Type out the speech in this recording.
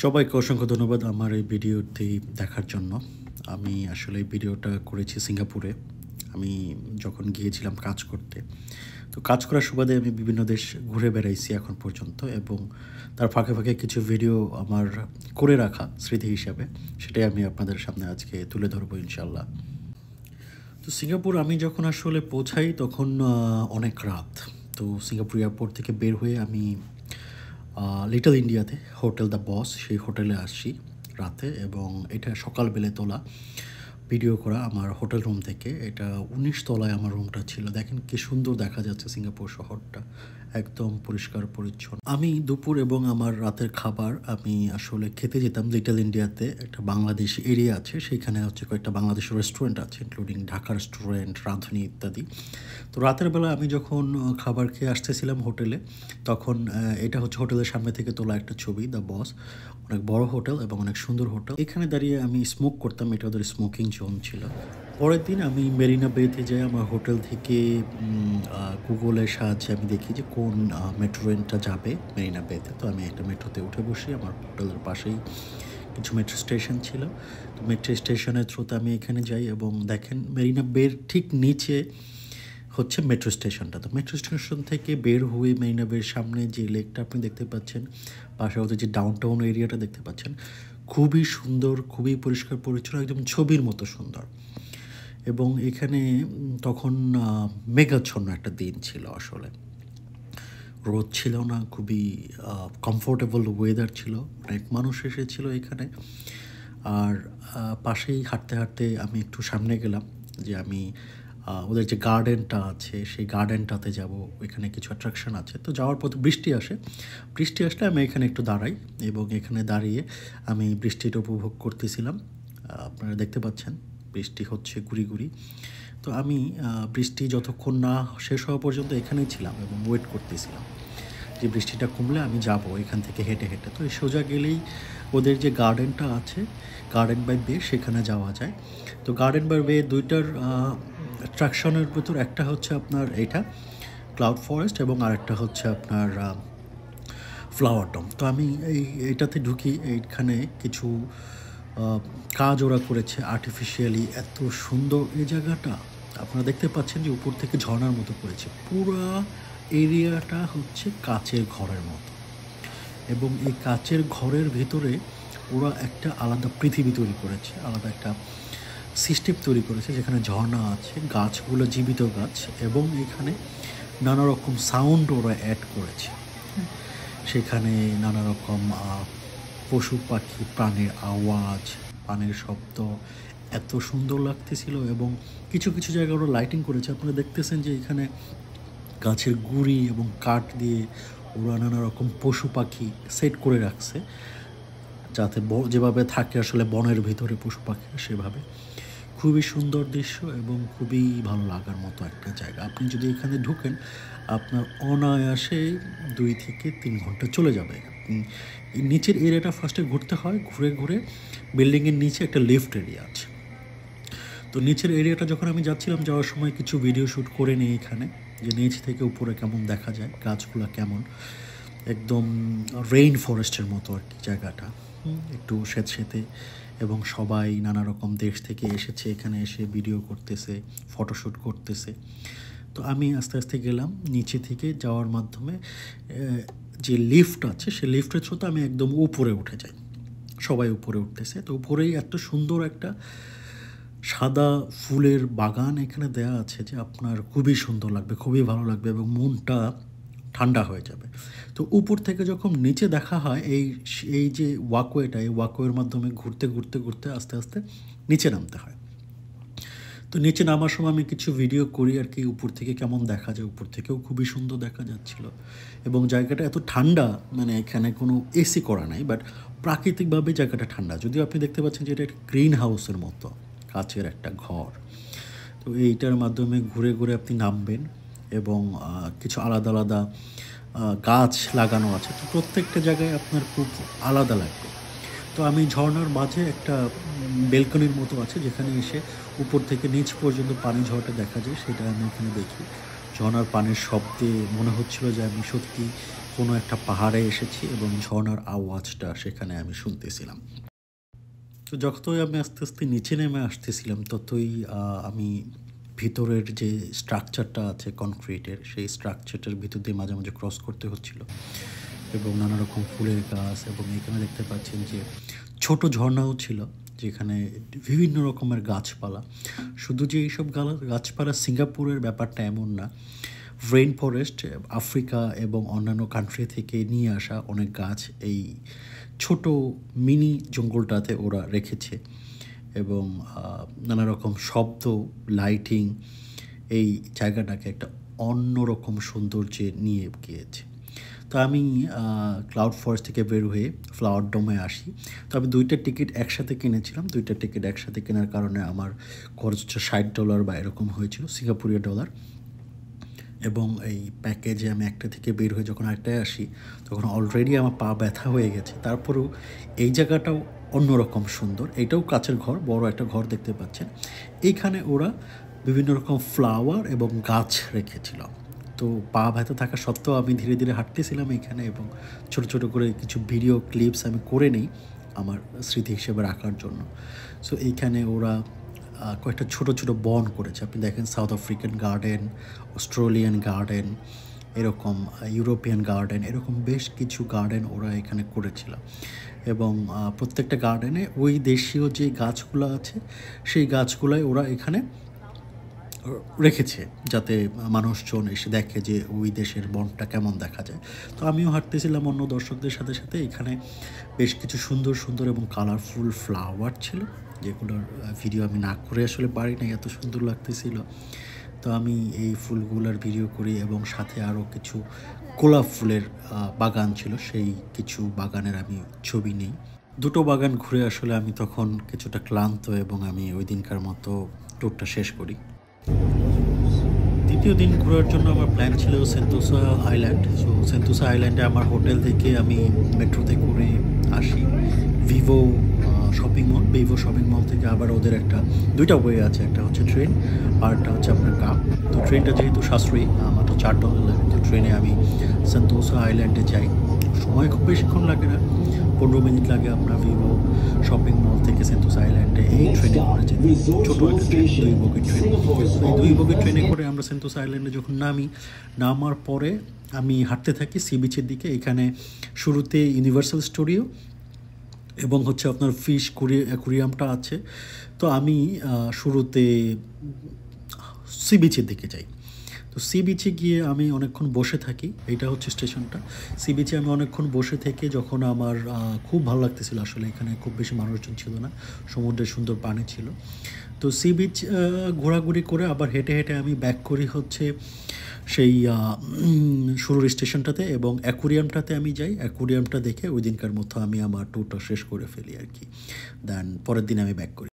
সবাইকে অসংখ্য ধন্যবাদ আমার এই ভিডিওটি দেখার জন্য। আমি আসলে এই ভিডিওটা করেছি সিঙ্গাপুরে। আমি যখন গিয়েছিলাম কাজ করতে। তো কাজ করার সুবাদে আমি বিভিন্ন দেশ ঘুরে বেড়াইছি এখন পর্যন্ত এবং তার ফাঁকে, ফাঁকে কিছু ভিডিও আমার করে রাখা স্মৃতি হিসাবে। সেটাই আমি আপনাদের সামনে আজকে তুলে ধরবো ইনশাআল্লাহ। তো সিঙ্গাপুর আমি যখন আসলে পৌঁছাই তখন অনেক রাত। তো সিঙ্গাপুর এয়ারপোর্ট থেকে বের হয়ে আমি লিটল ইন্ডিয়াতে হোটেল দ্য বস সেই হোটেলে আসি রাতে এবং এটা সকালবেলা তোলা ভিডিও করা আমার হোটেল রুম থেকে। এটা ১৯ তলায় আমার রুমটা ছিল। দেখেন কি সুন্দর দেখা যাচ্ছে সিঙ্গাপুর শহরটা, একদম পরিষ্কার পরিচ্ছন্ন। আমি দুপুর এবং আমার রাতের খাবার আমি আসলে খেতে যেতাম লিটল ইন্ডিয়াতে। একটা বাংলাদেশি এরিয়া আছে, সেইখানে হচ্ছে কয়েকটা বাংলাদেশের রেস্টুরেন্ট আছে, ইনক্লুডিং ঢাকা রেস্টুরেন্ট, রাঁধুনি ইত্যাদি। তো রাতের বেলা আমি যখন খাবার খেয়ে আসতেছিলাম হোটেলে, তখন এটা হচ্ছে হোটেলের সামনে থেকে তোলা একটা ছবি, দ্য বস। অনেক বড় হোটেল এবং অনেক সুন্দর হোটেল। এখানে দাঁড়িয়ে আমি স্মোক করতাম, এটা ওদের স্মোকিং জোন ছিল। পরের দিন আমি মেরিনা বেতে যাই। আমার হোটেল থেকে গুগলের সাহায্যে আমি দেখি যে কোন মেট্রো ট্রেনটা যাবে মেরিনা বেতে। তো আমি একটা মেট্রোতে উঠে বসি। আমার হোটেলের পাশেই কিছু মেট্রো স্টেশন ছিল। তো মেট্রো স্টেশনের থ্রুতে আমি এখানে যাই এবং দেখেন মেরিনা বের ঠিক নিচে হচ্ছে মেট্রো স্টেশনটা। তো মেট্রো স্টেশন থেকে বের হয়ে মেরিনা বের সামনে যে লেকটা আপনি দেখতে পাচ্ছেন, পাশে ওদের যে ডাউনটাউন এরিয়াটা দেখতে পাচ্ছেন, খুবই সুন্দর, খুবই পরিষ্কার পরিচ্ছন্ন, একদম ছবির মতো সুন্দর। এবং এখানে তখন মেঘাচ্ছন্ন একটা দিন ছিল আসলে। রোদ ছিল না, খুবই কমফোর্টেবল ওয়েদার ছিল। অনেক মানুষ এসেছিল এখানে। আর পাশেই হাঁটতে, হাঁটতে আমি একটু সামনে গেলাম যে আমি ওদের যে গার্ডেনটা আছে সেই গার্ডেনটাতে যাব। ওইখানে কিছু অ্যাট্রাকশন আছে। তো যাওয়ার পথে বৃষ্টি আসে। বৃষ্টি আসলে আমি এখানে একটু দাঁড়াই এবং এখানে দাঁড়িয়ে আমি বৃষ্টিটা উপভোগ করতেছিলাম। আপনারা দেখতে পাচ্ছেন বৃষ্টি হচ্ছে গুঁড়ি, গুঁড়ি। তো আমি বৃষ্টি যতক্ষণ না শেষ হওয়া পর্যন্ত এখানেই ছিলাম এবং ওয়েট করতেছিলাম যে বৃষ্টিটা কমলে আমি যাব এখান থেকে হেঁটে, হেঁটে। তো সোজা গেলেই ওদের যে গার্ডেনটা আছে, গার্ডেন বাই বে, সেখানে যাওয়া যায়। তো গার্ডেন বাই বে দুইটার অ্যাট্রাকশনের ভিতর একটা হচ্ছে আপনার এইটা ক্লাউড ফরেস্ট এবং আরেকটা হচ্ছে আপনার ফ্লাওয়ার ডোম। তো আমি এইটাতে ঢুকি। এইখানে কিছু কাজ ওরা করেছে আর্টিফিশিয়ালি, এত সুন্দর এই জায়গাটা। আপনারা দেখতে পাচ্ছেন যে উপর থেকে ঝর্ণার মতো করেছে। পুরা এরিয়াটা হচ্ছে কাচের ঘরের মতো এবং এই কাচের ঘরের ভেতরে ওরা একটা আলাদা পৃথিবী তৈরি করেছে, আলাদা একটা সিস্টেম তৈরি করেছে যেখানে ঝর্ণা আছে, গাছগুলো জীবিত গাছ এবং এখানে নানা রকম সাউন্ড ওরা অ্যাড করেছে। সেখানে নানা রকম পশু পাখি, প্রাণের আওয়াজ, পানের শব্দ এত সুন্দর লাগতেছিল এবং কিছু কিছু জায়গায় ওরা লাইটিং করেছে। আপনারা দেখতেছেন যে এখানে গাছের গুঁড়ি এবং কাঠ দিয়ে ওরা নানা রকম পশু পাখি সেট করে রাখছে, যাতে যেভাবে থাকে আসলে বনের ভিতরে পশু পাখিরা সেভাবে। খুবই সুন্দর দৃশ্য এবং খুবই ভালো লাগার মতো একটা জায়গা। আপনি যদি এখানে ঢুকেন আপনার অনায়াসে 2 থেকে 3 ঘন্টা চলে যাবে। নিচের এরিয়াটা ফার্স্টে ঘুরতে হয়, ঘুরে ঘুরে বিল্ডিংয়ের নিচে একটা লিফট এরিয়া আছে। তো নিচের এরিয়াটা যখন আমি যাচ্ছিলাম, যাওয়ার সময় কিছু ভিডিও শ্যুট করে নিই এখানে, যে নিচ থেকে উপরে কেমন দেখা যায়, গাছগুলো কেমন, একদম রেইন ফরেস্টের মতো আর কি জায়গাটা। একটু স্যাঁতসেঁতে এবং সবাই নানা রকম দেশ থেকে এসেছে, এখানে এসে ভিডিও করতেছে, ফটোশ্যুট করতেছে। তো আমি আস্তে আস্তে গেলাম নিচে থেকে যাওয়ার মাধ্যমে যে লিফট আছে সেই লিফটের থ্রুতে আমি একদম উপরে উঠে যাই। সবাই উপরে উঠতেছে। তো উপরেই এত সুন্দর একটা সাদা ফুলের বাগান এখানে দেয়া আছে যে আপনার খুবই সুন্দর লাগবে, খুবই ভালো লাগবে এবং মনটা ঠান্ডা হয়ে যাবে। তো উপর থেকে যখন নিচে দেখা হয় এই যে ওয়াকওয়েটা, এই ওয়াকওয়ের মাধ্যমে ঘুরতে, ঘুরতে, ঘুরতে আস্তে, আস্তে নিচে নামতে হয়। তো নিচে নামার সময় আমি কিছু ভিডিও করি আর কি, উপর থেকে কেমন দেখা যায়। উপর থেকেও খুবই সুন্দর দেখা যাচ্ছিল এবং জায়গাটা এত ঠান্ডা, মানে এখানে কোনো এসি করা নাই, বাট প্রাকৃতিকভাবে জায়গাটা ঠান্ডা। যদিও আপনি দেখতে পাচ্ছেন যে এটা একটা গ্রিন হাউসের মতো, কাচের একটা ঘর। তো এইটার মাধ্যমে ঘুরে ঘুরে আপনি নামবেন এবং কিছু আলাদা আলাদা গাছ লাগানো আছে। তো প্রত্যেকটা জায়গায় আপনার খুব আলাদা লাগবে। তো আমি ঝর্ণার মাঝে একটা বেলকনির মতো আছে যেখানে এসে উপর থেকে নিচ পর্যন্ত পানি ঝরতে দেখা যায়, সেটা আমি এখানে দেখি। ঝর্ণার পানির শব্দে মনে হচ্ছিল যে আমি সত্যি কোনো একটা পাহাড়ে এসেছি এবং ঝর্ণার আওয়াজটা সেখানে আমি শুনতেছিলাম। তো যতই আমি আস্তে আস্তে নিচে নেমে আসতেছিলাম ততই আমি ভিতরের যে স্ট্রাকচারটা আছে কনক্রিটের, সেই স্ট্রাকচারটার ভিতর দিয়ে মাঝে মাঝে ক্রস করতে হচ্ছিল এবং নানা রকম ফুলের গাছ, এবং এখানে দেখতে পাচ্ছেন যে ছোট ঝর্ণাও ছিল যেখানে বিভিন্ন রকমের গাছপালা। শুধু যে এইসব গাছপালা সিঙ্গাপুরের ব্যাপারটা এমন না, রেইন ফরেস্ট আফ্রিকা এবং অন্যান্য কান্ট্রি থেকে নিয়ে আসা অনেক গাছ এই ছোট মিনি জঙ্গলটাতে ওরা রেখেছে, এবং নানা রকম শব্দ, লাইটিং এই জায়গাটাকে একটা অন্যরকম সৌন্দর্যে নিয়ে গিয়েছে। তো আমি ক্লাউড ফরেস্ট থেকে বের হয়ে ফ্লাওয়ার ডোমে আসি। তো আমি 2টা টিকিট একসাথে কিনেছিলাম। 2টা টিকিট একসাথে কেনার কারণে আমার খরচ হচ্ছে $60 বা এরকম হয়েছিল, সিঙ্গাপুরীয় ডলার। এবং এই প্যাকেজে আমি একটা থেকে বের হয়ে যখন আরেকটায় আসি তখন অলরেডি আমার পা ব্যথা হয়ে গেছে। তারপরেও এই জায়গাটাও অন্যরকম সুন্দর। এটাও কাচের ঘর, বড় একটা ঘর দেখতে পাচ্ছেন। এইখানে ওরা বিভিন্ন রকম ফ্লাওয়ার এবং গাছ রেখেছিল। তো পা ব্যথা থাকা সত্ত্বেও আমি ধীরে ধীরে হাঁটতেছিলাম এইখানে, এবং ছোট ছোট করে কিছু ভিডিও ক্লিপস আমি করে নিই আমার স্মৃতি হিসেবে রাখার জন্য। সো এইখানে ওরা কয়েকটা ছোট ছোট বন করেছে। আপনি দেখেন south African garden, Australian garden, এরকম ইউরোপিয়ান গার্ডেন, এরকম বেশ কিছু গার্ডেন ওরা এখানে করেছিল। এবং প্রত্যেকটা গার্ডেনে ওই দেশীয় যে গাছগুলো আছে সেই গাছগুলাই ওরা এখানে রেখেছে, যাতে মানুষজন এসে দেখে যে ওই দেশের বনটা কেমন দেখা যায়। তো আমিও হাঁটতেছিলাম অন্য দর্শকদের সাথে সাথে। এখানে বেশ কিছু সুন্দর সুন্দর এবং কালারফুল ফ্লাওয়ার ছিল, যেগুলোর ভিডিও আমি না করে আসলে পারি না, এত সুন্দর লাগতেছিল। তো আমি এই ফুলগুলোর ভিডিও করি, এবং সাথে আরও কিছু গোলাপ ফুলের বাগান ছিল, সেই কিছু বাগানের আমি ছবি নিই। দুটো বাগান ঘুরে আসলে আমি তখন কিছুটা ক্লান্ত, এবং আমি ওই দিনকার মতো ট্যুরটা শেষ করি। দ্বিতীয় দিন ঘোরার জন্য আমার প্ল্যান ছিল সেন্তোসা আইল্যান্ড। সো সেন্তোসা আইল্যান্ডে আমার হোটেল থেকে আমি মেট্রোতে করে আসি Vivo shopping mall. Vivo shopping mall থেকে আবার ওদের একটা 2টা ওয়ে আছে, একটা হচ্ছে ট্রেন আর একটা হচ্ছে আপনার কাপ। তো ট্রেনটা যেহেতু সাশ্রয়ী, মাত্র $4 লাগে, তো ট্রেনে আমি সেন্তোসা আইল্যান্ডে যাই। সময় খুব বেশিক্ষণ লাগে না, 15 মিনিট লাগে আপনার ভিভো শপিং মল থেকে সেন্তোসা আইল্যান্ডে এই ট্রেনে করে যেতে। ছোটো একটা ট্রেন, 2 বগির ট্রেন। এই 2 বগির ট্রেনে করে আমরা সেন্তোসা আইল্যান্ডে যখন নামার পরে আমি হাঁটতে থাকি সি বিচের দিকে। এখানে শুরুতে ইউনিভার্সাল স্টুডিও এবং হচ্ছে আপনার ফিশ অ্যাকুরিয়ামটা আছে। তো আমি শুরুতে সি বিচের দিকে যাই। তো সি বিচে গিয়ে আমি অনেকক্ষণ বসে থাকি। এইটা হচ্ছে স্টেশনটা। সি বিচে আমি অনেকক্ষণ বসে থেকে যখন আমার খুব ভালো লাগতেছিল, আসলে এখানে খুব বেশি মানুষজন ছিল না, সমুদ্রের সুন্দর পানি ছিল। তো সি বিচ ঘোরাঘুরি করে আবার হেঁটে হেঁটে আমি ব্যাক করি হচ্ছে সেই শুরুর স্টেশনটাতে, এবং অ্যাকুরিয়ামটাতে আমি যাই। অ্যাকুরিয়ামটা দেখে ওই দিনকার মতো আমি আমার ট্যুরটা শেষ করে ফেলি আর কি। দেন পরের দিন আমি ব্যাক করি।